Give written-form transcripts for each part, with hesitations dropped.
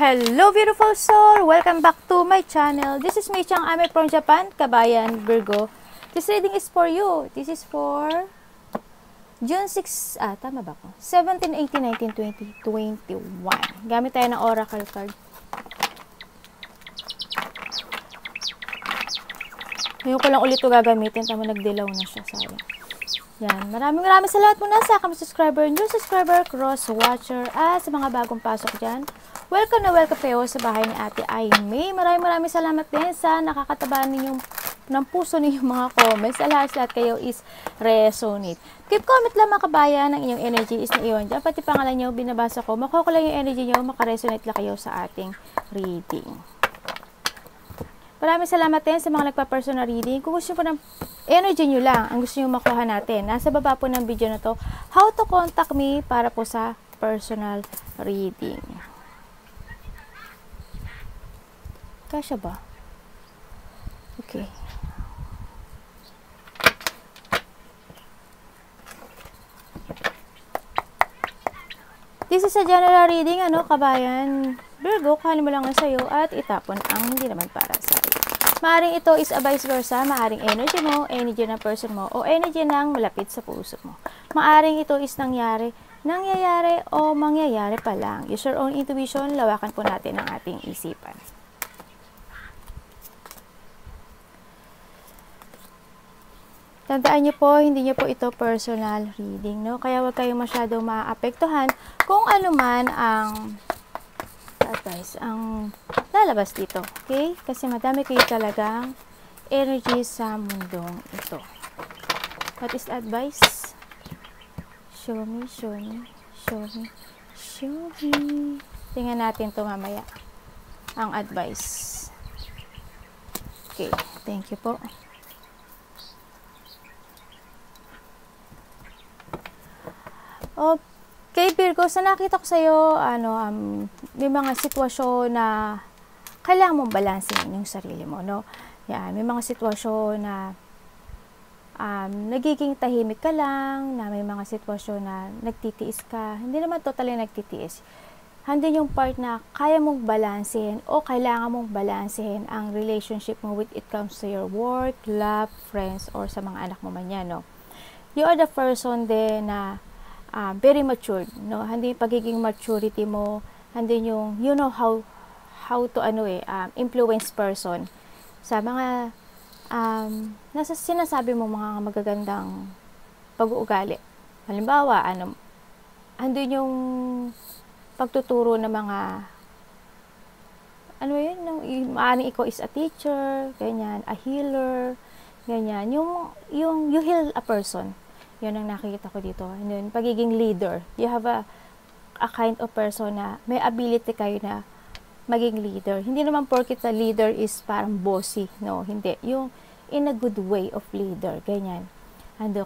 Hello beautiful soul! Welcome back to my channel. This is Mei Chang Ame from Japan, Kabayan, Virgo. This reading is for you. This is for June 6, tama ba ko? 17, 18, 19, 20, 21. Gamit tayo ng oracle card. Ngayon ko lang ulit ito gagamitin. Tama, nagdilaw na siya. Sayang. Yan. Maraming salamat muna sa aking subscriber, new subscriber, cross watcher, at sa mga bagong pasok dyan. Welcome na welcome kayo sa bahay ni Ate Aimee. Maraming salamat din sa nakakatabaan ninyong ng puso ninyong mga comments. Sa lahat kayo is resonate. Keep comment lang mga kabayan, ng inyong energy is na iyon dyan. Pati pangalan nyo, binabasa ko. Makuha ko lang yung energy nyo, makaresonate lang kayo sa ating reading. Maraming salamat din sa mga nagpa-personal reading. Kung gusto po ng energy nyo lang, ang gusto nyo makuha natin, nasa baba po ng video na to, how to contact me para po sa personal reading. Kasya ba? Okay. This is a general reading, kabayan. Virgo, kuhanin mo lang na sa'yo at itapon ang hindi naman para sa'yo. Maaring ito is a vice versa, maaring energy mo, energy ng person mo, o energy ng malapit sa puso mo. Maaring ito is nangyayari o mangyayari pa lang. Use your own intuition, lawakan po natin ang ating isipan. Tandaan nyo po, hindi nyo po ito personal reading, no? Kaya huwag kayong masyadong maapektuhan kung ano man ang advice, ang lalabas dito, okay? Kasi madami kayo talagang energy sa mundong ito. What is advice? Show me, show me, show me, show me. Tingnan natin to mamaya, ang advice. Okay, thank you po. Okay, Virgo, sa nakita ko sa'yo, may mga sitwasyon na kailangan mong balansin yung sarili mo, no? Yan, may mga sitwasyon na nagiging tahimik ka lang, na may mga sitwasyon na nagtitiis ka. Hindi naman totally nagtitiis. Handin yung part na kaya mong balansin o kailangan mong balansin ang relationship mo with it comes to your work, love, friends, or sa mga anak mo man yan, no? You are the person din na very matured, no? Hindi pagiging maturity mo, hindi yung you know how to influence person sa mga nasa sinasabi mo mga magagandang pag-uugali. Halimbawa, hindi yung pagtuturo ng mga maaaring ikaw is a teacher, ganyan, a healer, ganyan, yung you heal a person. Yun ang nakikita ko dito. Yun, pagiging leader. You have a kind of person na may ability kayo na maging leader. Hindi naman porket na leader is parang bossy. No, hindi. Yung in a good way of leader. Ganyan.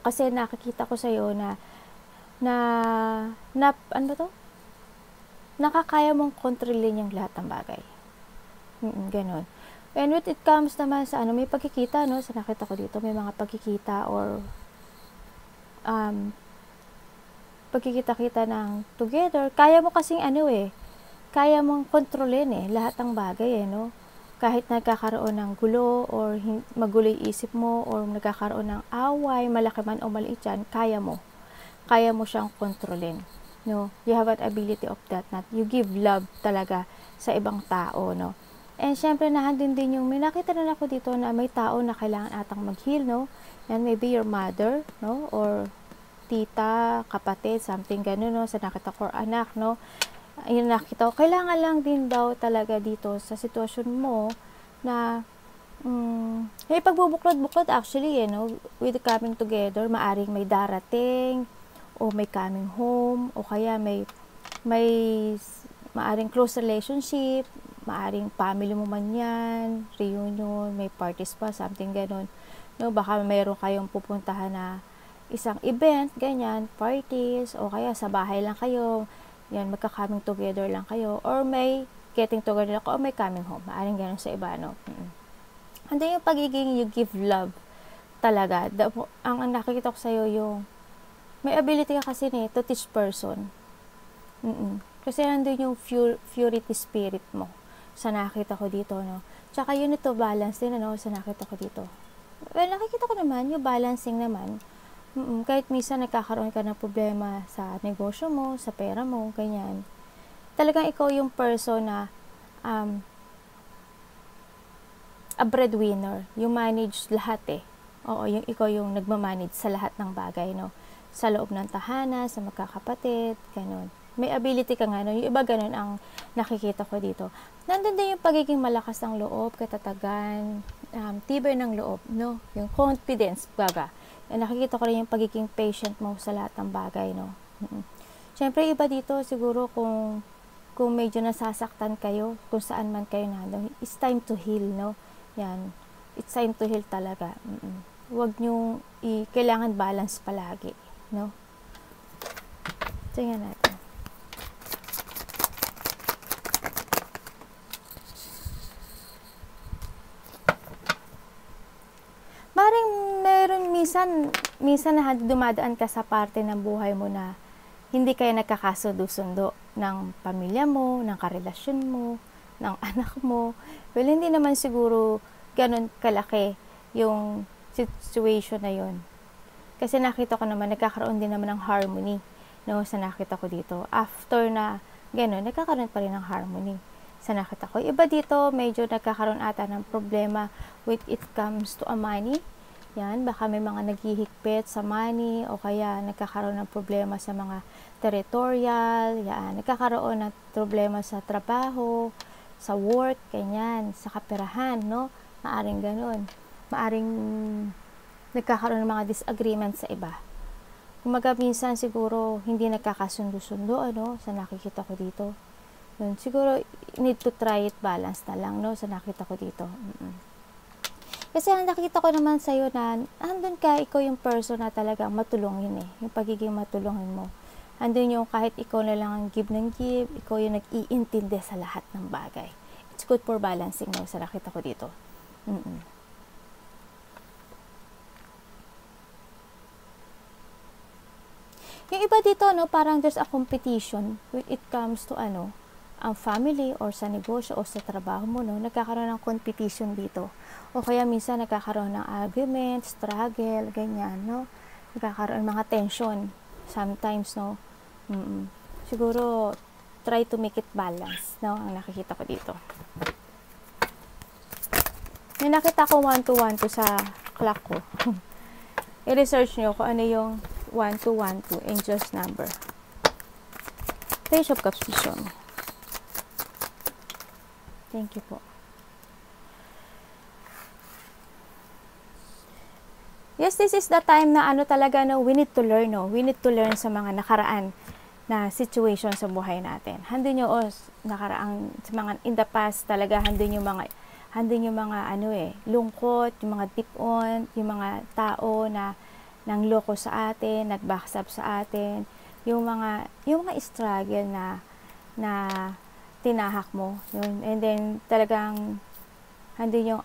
Kasi nakikita ko sa'yo na ano ba to? Nakakaya mong kontrolin yung lahat ng bagay. Ganon. And when it comes naman sa may pagkikita, no? Sa nakita ko dito, may mga pagkikita or pagkikita-kita ng together, kaya mo kasing kaya mong kontrolin lahat ng bagay no? Kahit nagkakaroon ng gulo or magulo yung isip mo or nagkakaroon ng away, malaki man o maliit yan, kaya mo siyang kontrolin, no? You have an ability of that, not you give love talaga sa ibang tao, no? And syempre nahandin din yung may nakita na ako dito na may tao na kailangan atang mag-heal, no? And maybe your mother, no? Or tita, kapatid, something gano'n, no? Sa nakita ko, anak, no? Ayun, nakita ko, kailangan lang din daw talaga dito sa sitwasyon mo na may pagbubuklod-buklod actually, no? With coming together, maaring may darating o may coming home o kaya may maaring close relationship, maaring family mo man yan, reunion, may parties pa, something gano'n. No, baka mayroon kayong pupuntahan na isang event, ganyan, parties, o kaya sa bahay lang kayo, yan, magka-coming together lang kayo, or may getting together lang o may coming home. Maaring gano'n sa iba, no? Hindi yung pagiging you give love talaga. Ang nakikita ko sa'yo yung may ability ka kasi to teach person. Kasi nandun yung purity spirit mo sa nakita ko dito, no? Tsaka yun ito, balance din, ano, sa nakita ko dito. Well, nakikita ko naman, yung balancing naman, kahit minsan nagkakaroon ka ng problema sa negosyo mo, sa pera mo, ganyan. Talagang ikaw yung person na a breadwinner, yung manage lahat eh. Oo, yung ikaw yung nagmamanage sa lahat ng bagay, no? Sa loob ng tahanan, sa magkakapatid, ganun. May ability ka nga, no? Yung iba ganun ang nakikita ko dito. Nandun din yung pagiging malakas ng loob, katatagan, tibay ng loob, no? Yung confidence, baga. Nakikita ko rin yung pagiging patient mo sa lahat ng bagay, no? Siyempre, iba dito, siguro kung medyo nasasaktan kayo, kung saan man kayo nandun, it's time to heal, no? Yan. It's time to heal talaga. Huwag nyo, kailangan balance palagi, no? Tingnan natin. Maring meron minsan na dumadaan ka sa parte ng buhay mo na hindi kayo nagkakasundo-sundo ng pamilya mo, ng karelasyon mo, ng anak mo. Well, hindi naman siguro ganun kalaki yung situation na yun. Kasi nakita ko naman, nagkakaroon din naman ng harmony, no, sa nakita ko dito. After na ganun, nagkakaroon pa rin ng harmony sa nakita ko. Iba dito, medyo nagkakaroon ata ng problema when it comes to a money. Yan, baka may mga naghihigpit sa money o kaya nagkakaroon ng problema sa mga territorial, yan, nagkakaroon ng problema sa trabaho, sa work, ganyan, sa kaperahan, no? Maaring ganun. Maaring nagkakaroon ng mga disagreement sa iba. Kumaga minsan siguro hindi nagkakasundo-sundo, ano, sa nakikita ko dito. Yun, siguro need to try it balance na lang, no, sa nakita ko dito. Kasi ang nakita ko naman sa'yo na andun ka, ikaw yung person na talagang matulungin eh. Yung pagiging matulungin mo. Andun yung kahit ikaw na lang ang give ng give, ikaw yung nag-iintindi sa lahat ng bagay. It's good for balancing, no, sa nakita ko dito. Yung iba dito, no, parang there's a competition when it comes to ano, ang family or sa negosyo o sa trabaho mo, no, nagkakaroon ng competition dito. O kaya minsan nagkakaroon ng argument, struggle, ganyan, no. Nagkakaroon mga tension sometimes, no. Siguro try to make it balance, no, ang nakikita ko dito. May nakita ko 1212 sa clock ko. I-research nyo kung ano yung 1212, angel's number. Page of Cups vision. Thank you po. Yes, this is the time na ano talaga, no, we need to learn, no. We need to learn sa mga nakaraan na situation sa buhay natin. Handun nyo, nakaraang, sa mga in the past talaga, handun yung mga ano lungkot, yung mga deep-on, yung mga tao na nangloko sa atin, nagbackstab sa atin, yung mga struggle na tinahak mo, yun. And then talagang handun yung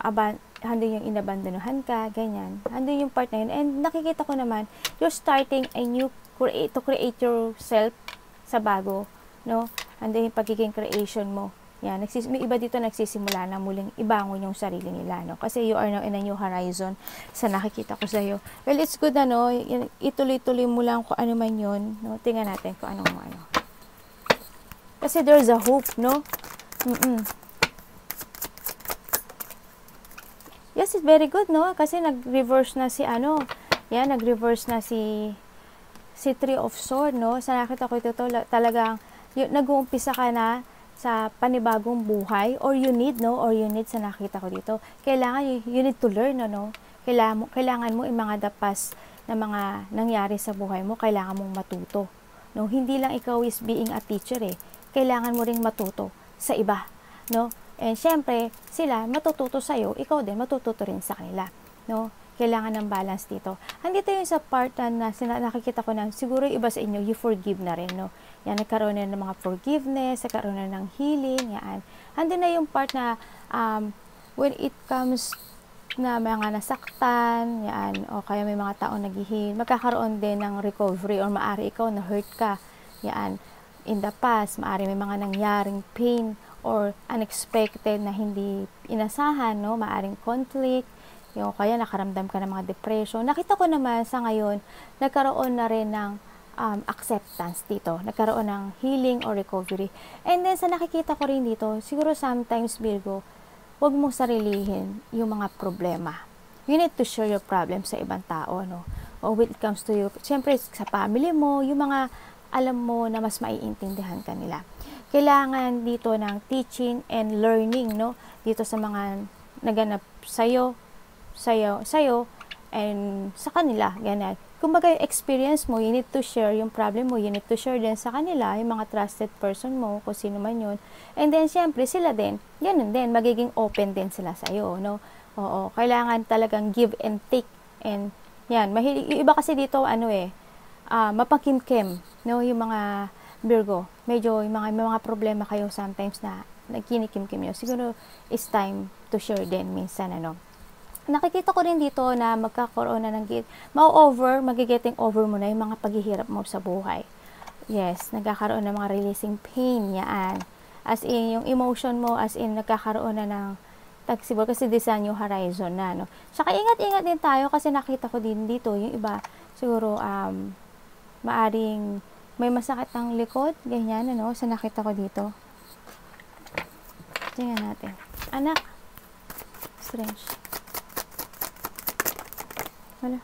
inabandonuhan ka, ganyan. Handun yung part na yun. And nakikita ko naman, you're starting a new to create yourself sa bago, no? Handun yung pagiging creation mo. Yan, may iba dito nagsisimula na muling ibangon yung sarili nila, no? Kasi you are now in a new horizon sa nakikita ko sa'yo. Well, it's good, ano, ituloy-tuloy mo lang kung ano man yun, no? Tingnan natin kung anong ano. Kasi there's a hope, no? Yes, it's very good, no? Kasi nag-reverse na si ano, yan, nag-reverse na si Three of Swords, no? Sa nakita ko ito, talagang nag-uumpisa ka na sa panibagong buhay, or you need sa nakita ko dito. Kailangan, you need to learn, no? Kailangan mo yung mga dapas na mga nangyari sa buhay mo, kailangan mong matuto, no? Hindi lang ikaw is being a teacher, eh. Kailangan mo ring matuto sa iba, no? And syempre, sila matututo sa'yo, ikaw din matututo rin sa kanila, no? Kailangan ng balance dito. Andito yung sa part na nakikita ko na siguro iba sa inyo, you forgive na rin, no? Yan, nagkaroon na ng mga forgiveness, nagkaroon na ng healing, yan. Andun na yung part na when it comes na mga nasaktan, yan, o kaya may mga taong nag-heal, magkakaroon din ng recovery or maari ikaw na hurt ka, yan. in the past, maaari may mga nangyaring pain or unexpected na hindi inasahan, no? Maaring conflict, yung kaya nakaramdam ka ng mga depression. Nakita ko naman sa ngayon, nagkaroon na rin ng acceptance dito. Nagkaroon ng healing or recovery. And then, sa nakikita ko rin dito, siguro sometimes, Virgo, huwag mong sarilihin yung mga problema. You need to share your problem sa ibang tao, no? Or when it comes to you, siyempre, sa family mo, yung mga alam mo na mas maiintindihan ka nila. Kailangan dito ng teaching and learning, no? Dito sa mga naganap sa'yo, and sa kanila, ganyan. Kumbaga, experience mo, you need to share yung problem mo, you need to share din sa kanila, yung mga trusted person mo, kung sino man yun. And then, syempre, sila din, ganun din, magiging open din sila sa'yo, no? Oo, kailangan talagang give and take, and yan, yung iba kasi dito, mapakimkim, no? Yung mga Virgo, medyo yung mga problema kayo sometimes na nagkinikimkim nyo. Siguro, it's time to share din minsan, Nakikita ko rin dito na magkakaroon na ng magigetting over mo na yung mga paghihirap mo sa buhay. Yes, nagkakaroon ng mga releasing pain, yan. As in, yung emotion mo, as in, nagkakaroon na ng tagsibol kasi design yung horizon na, no? Saka ingat-ingat din tayo kasi nakita ko din dito, yung iba, siguro, maaring may masakit ng likod, ganyan, sa nakita ko dito. Tingnan natin. Anak, strange. Hala.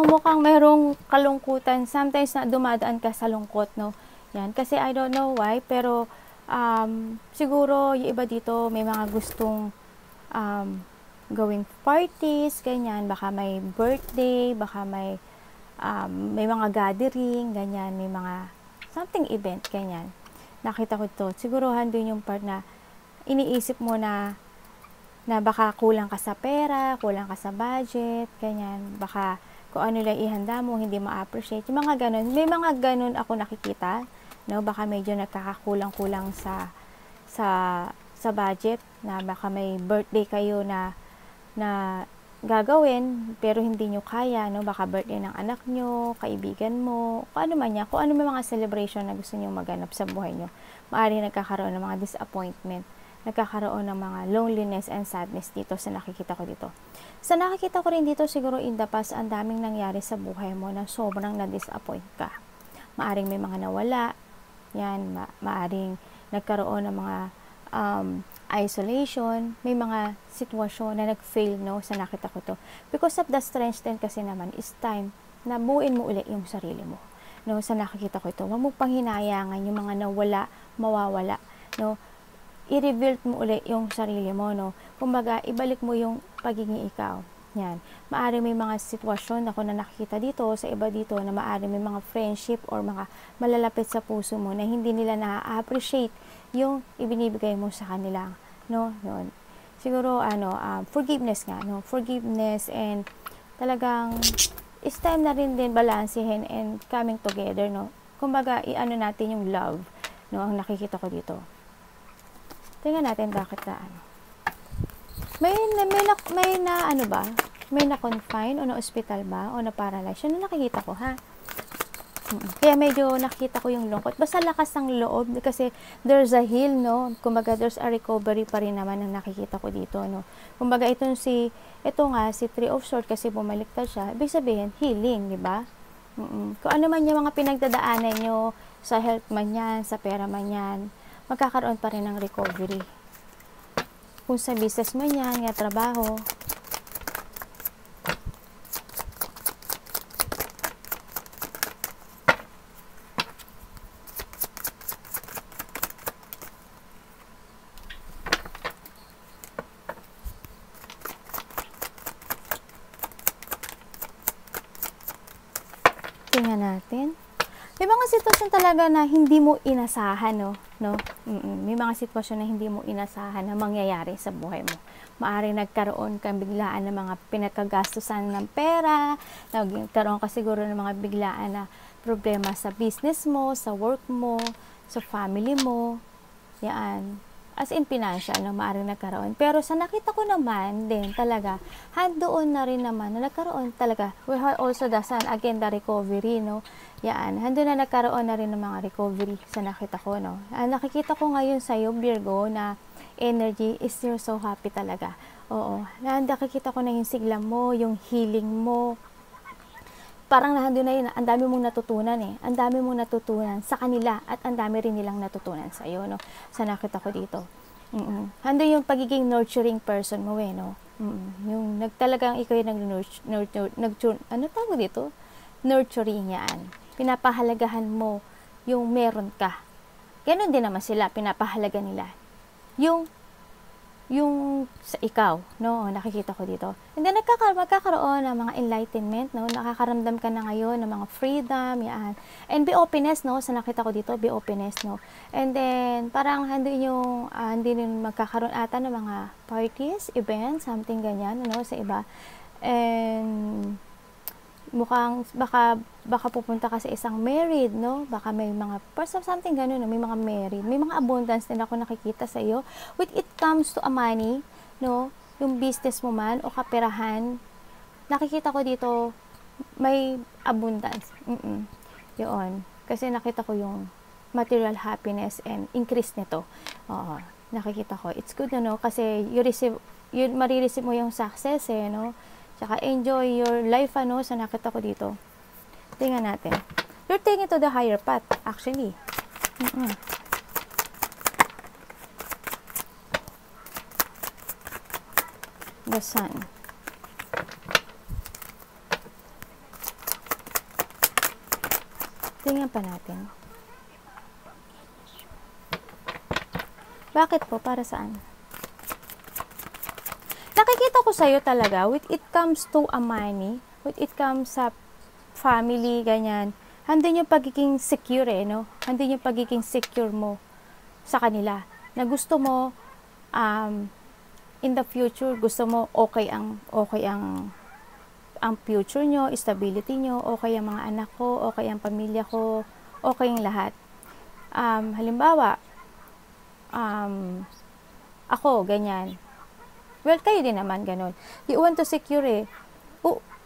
Mukhang mayroong kalungkutan. Sometimes na dumadaan ka sa lungkot, no? Yan. Kasi I don't know why, pero siguro yung iba dito may mga gustong gawing parties, ganyan. Baka may birthday, baka may mga gathering, ganyan, may mga something event, ganyan. Nakita ko to. Siguruhan din yung part na iniisip mo na baka kulang ka sa pera, kulang ka sa budget, ganyan. Baka kung ano lang ihanda mo, hindi ma-appreciate. Yung mga ganun. May mga ganun ako nakikita, no? Baka medyo nagkakakulang-kulang sa budget, na baka may birthday kayo na gagawin, pero hindi nyo kaya, no? Baka birthday ng anak nyo, kaibigan mo, kung ano man yan, kung ano may mga celebration na gusto nyo maganap sa buhay nyo. Maaaring nagkakaroon ng mga disappointment, nagkakaroon ng mga loneliness and sadness dito sa nakikita ko dito. Sa nakikita ko rin dito, siguro in the past, ang daming nangyari sa buhay mo na sobrang na-disappoint ka. Maaring may mga nawala, yan, maaring nagkaroon ng mga isolation, may mga sitwasyon na nag-fail, no, sa nakita ko to. Because of the strength din kasi naman, is time na buuin mo ulit yung sarili mo. No, sa nakikita ko ito, huwag mo panghinayangan yung mga nawala, mawawala, no. I-rebuild mo ulit yung sarili mo, no. Kumbaga, ibalik mo yung pagiging ikaw. Yan. Maari may mga sitwasyon ako na nakikita dito, sa iba dito, na maari may mga friendship or mga malalapit sa puso mo na hindi nila na-appreciate yung ibinibigay mo sa kanila, no? Yun. Siguro, forgiveness nga, no? Forgiveness, and talagang it's time na rin din balansehin and coming together, no? Kumbaga, natin yung love, no? Ang nakikita ko dito. Tingnan natin bakit may na-confine o na-hospital ba o na-paralyze. Yun ang nakikita ko, ha? Kaya medyo nakita ko yung lungkot. Basta lakas ng loob kasi there's a heal, no? Kumbaga there's a recovery pa rin naman ang nakikita ko dito, no? Kumbaga ito si Three of Swords kasi bumaliktad siya. Ibig sabihin, healing, di ba? Kung ano man yung mga pinagdadaanan nyo, sa health man yan, sa pera man yan, magkakaroon pa rin ng recovery. Kung sa business man yan, trabaho, tingnan natin. May mga sitwasyon talaga na hindi mo inasahan, no? May mga sitwasyon na hindi mo inasahan na mangyayari sa buhay mo. Maaring nagkaroon kang biglaan ng mga pinagkagastusan ng pera, nagkaroon ka siguro ng mga biglaan na problema sa business mo, sa work mo, sa family mo. Yan. as in financial, no, maaaring nagkaroon. Pero sa nakita ko naman din talaga, doon na rin naman na nagkaroon talaga. We have also the sun, again, the recovery, no. Yan, hando na nagkaroon na rin ng mga recovery sa nakita ko, no. Nakikita ko ngayon sa iyo, Virgo, na energy is you're so happy talaga. Oo, nakikita ko na yung sigla mo, yung healing mo, parang nandun na yun, ang dami mong natutunan ang dami mong natutunan sa kanila at ang dami rin nilang natutunan sa iyo, no, sa nakita ko dito. Hando yung pagiging nurturing person mo, no. Yung talagang ikaw yung ano tawag dito? Nurturing yan. Pinapahalagahan mo yung meron ka. Ganon din naman sila, pinapahalaga nila yung sa ikaw, no, nakikita ko dito. And then magkakaroon ng mga enlightenment, no, nakakaramdam ka na ngayon ng mga freedom, yan. And be openness, no, sa nakita ko dito, be openness, no. And then parang hindi magkakaroon ata ng mga parties, events, something ganyan, no, sa iba. And mukhang baka pupunta ka sa isang married, no, baka may mga something ganun, no? May mga married, may mga abundance din ako nakikita sa iyo with it comes to a money, no, yung business mo man o kaperahan, nakikita ko dito may abundance. Yun, kasi nakita ko yung material happiness and increase nito. Oo, nakikita ko it's good, no, kasi marireceive mo yung success, no. Tsaka enjoy your life, ano, sa nakita ko dito. Tingnan natin. You're taking to the higher path, actually. The sun. Tingnan pa natin. Bakit po? Para saan? Nakikita ko sa'yo talaga, with it comes to a money, with it comes sa family, ganyan, handin yung pagiging secure, no? Handin yung pagiging secure mo sa kanila. Na gusto mo, in the future, gusto mo okay ang future nyo, stability nyo, okay ang mga anak ko, okay ang pamilya ko, okay ang lahat. Halimbawa, ako, ganyan. Well, kayo din naman, ganun. You want to secure,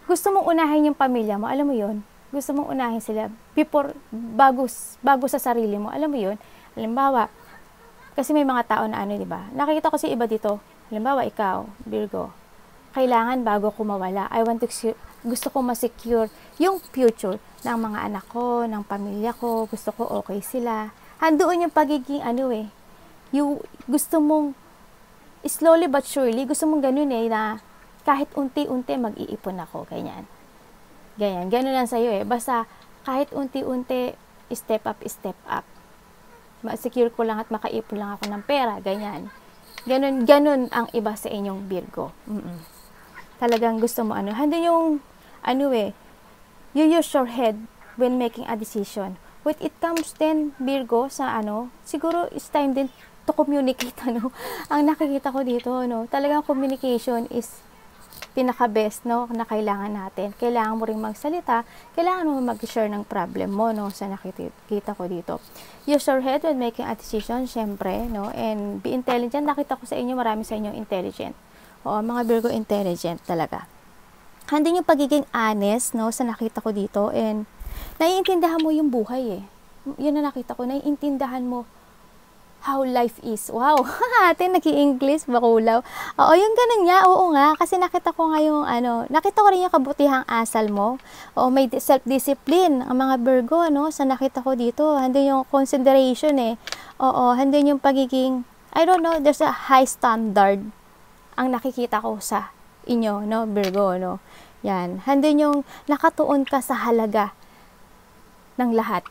gusto mong unahin yung pamilya mo, alam mo yun? Gusto mong unahin sila bago sa sarili mo, alam mo yun? Halimbawa, kasi may mga tao na di ba? Nakikita ko si iba dito. Halimbawa, ikaw, Virgo, kailangan bago ko mawala, gusto ko ma-secure yung future ng mga anak ko, ng pamilya ko, gusto ko okay sila. Handoon yung pagiging gusto mong slowly but surely, gusto mong ganun na kahit unti-unti mag-iipon ako, ganyan. Ganun lang sa'yo basta kahit unti-unti, step up. Ma-secure ko lang at makaipon lang ako ng pera, ganyan. Ganun ang iba sa inyong Virgo. Talagang gusto mo handun yung, you use your head when making a decision. When it comes then, Virgo, sa siguro it's time din to communicate, ang nakikita ko dito, talagang communication is pinaka-best, na kailangan natin. Kailangan mo ring magsalita, kailangan mo mag-share ng problem mo, sa nakikita ko dito. Use your head when making a decision, syempre, and be intelligent. Nakita ko sa inyo, marami sa inyo intelligent. Oo, mga Virgo, intelligent talaga. Handin yung pagiging honest, sa nakita ko dito, and naiintindihan mo yung buhay, Yun na nakita ko, naiintindihan mo how life is. Wow! Ate, nag-i-English, bakulaw. Oo, yung ganun nga. Oo nga. Kasi nakita ko nga yung, nakita ko rin yung kabutihang asal mo. Oo, may self-discipline. Ang mga Virgo, sa nakita ko dito. Handun yung consideration, Oo, handun yung pagiging, I don't know, there's a high standard ang nakikita ko sa inyo, Virgo, Yan. Handun yung nakatuon ka sa halaga ng lahat.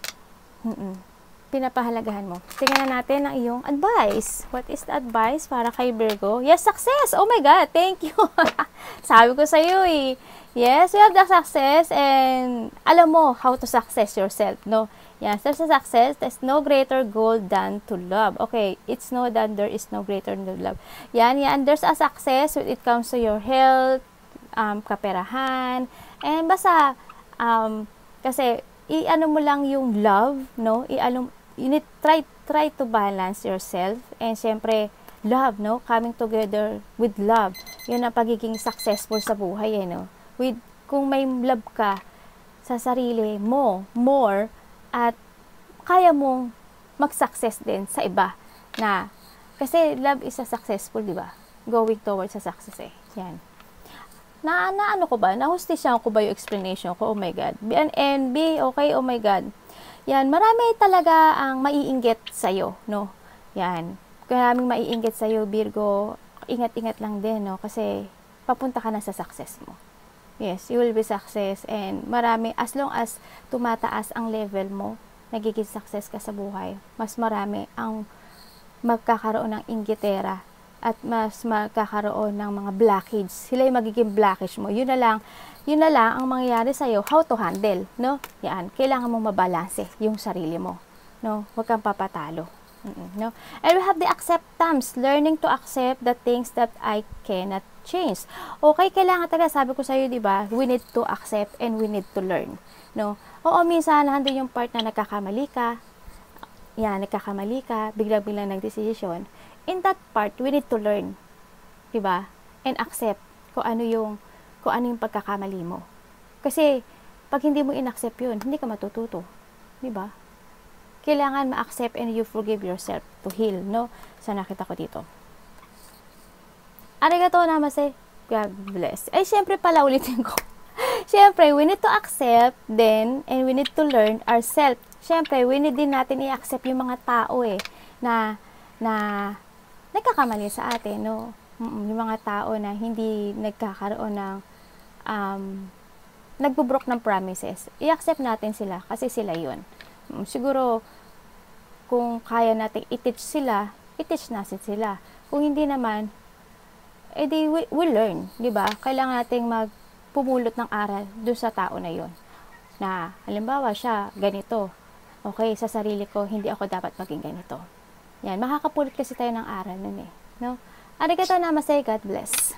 Pinapahalagahan mo. Tingnan natin ang iyong advice. What is the advice para kay Virgo? Yes, success! Oh my God, thank you! Sabi ko sa iyo yes, you have the success and alam mo how to success yourself, Yes, there's a success. There's no greater goal than to love. Okay, it's no that there is no greater than to love. Yan. There's a success when it comes to your health, kaperahan, and basta, kasi, mo lang yung love, try to balance yourself and syempre, love, no? Coming together with love. Yun ang pagiging successful sa buhay, no? Kung may love ka sa sarili mo, more, at kaya mong mag-success din sa iba na, kasi love is a successful, di ba? Going towards sa success, Yan. Ano ko ba? Nahustisyan ko ba yung explanation ko? Oh my God. And B, okay, oh my God. Yan, marami talaga ang maiinggit sa'yo, no? Yan. Maraming maiinggit sa'yo, Virgo. Ingat-ingat lang din, no? Kasi papunta ka na sa success mo. Yes, you will be success. And marami, as long as tumataas ang level mo, nagiging success ka sa buhay, mas marami ang magkakaroon ng inggitera at mas magkakaroon ng mga blockage. Sila yung magiging blockage mo. Yun na lang ang mangyayari sa'yo, how to handle, no? Yan, kailangan mong mabalanse yung sarili mo, no? Huwag kang papatalo. No? And we have the acceptance, learning to accept the things that I cannot change. Okay, kailangan talaga, sabi ko sa'yo, di ba? We need to accept and we need to learn, no? Oo, minsan, nandun yung part na nagkakamali ka, biglang-biglang nagdesisyon. In that part, we need to learn, di ba? And accept kung ano yung pagkakamali mo. Kasi, pag hindi mo in-accept yun, hindi ka matututo, di ba? Kailangan ma-accept and you forgive yourself to heal, no? So, nakita ko dito. Arigato namaste. God bless. Ay, syempre pala, ulitin ko. Syempre, we need to accept then, and we need to learn ourselves. Syempre, we need din natin i-accept yung mga tao, na nagkakamali sa atin, no? Yung mga tao na hindi nagkakaroon ng, nagbubrok ng promises. I-accept natin sila, kasi sila yun. Siguro, kung kaya natin i-teach natin sila. Kung hindi naman, edi we learn, di ba? Kailangan nating magpumulot ng aral doon sa tao na yon. Na, halimbawa siya, ganito. Okay, sa sarili ko, hindi ako dapat maging ganito. Yan, makakapulot kasi tayo ng aral nun, no? Arigato namaste, God bless.